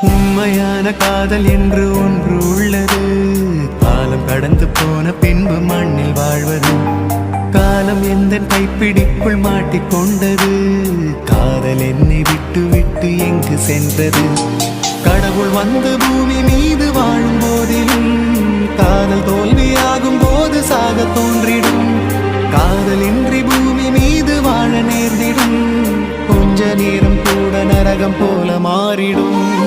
உண்மையான காதல் என்று ஒன்று உள்ளது. காலம் கடந்து போன பின்பு மண்ணில் வாழ்வது. காலம் எந்த கைப்பிடிக்குள் மாட்டிக்கொண்டது. காதல் என்னை விட்டு விட்டு எங்கு சென்றது? கடவுள் வந்து பூமி மீது வாழும் போதிலும் காதல் தோல்வியாகும் போது சாக தோன்றிடும். காதல் இன்றி பூமி மீது வாழ நேர்ந்திடும். கொஞ்ச நேரம் கூட நரகம் போல மாறிடும்.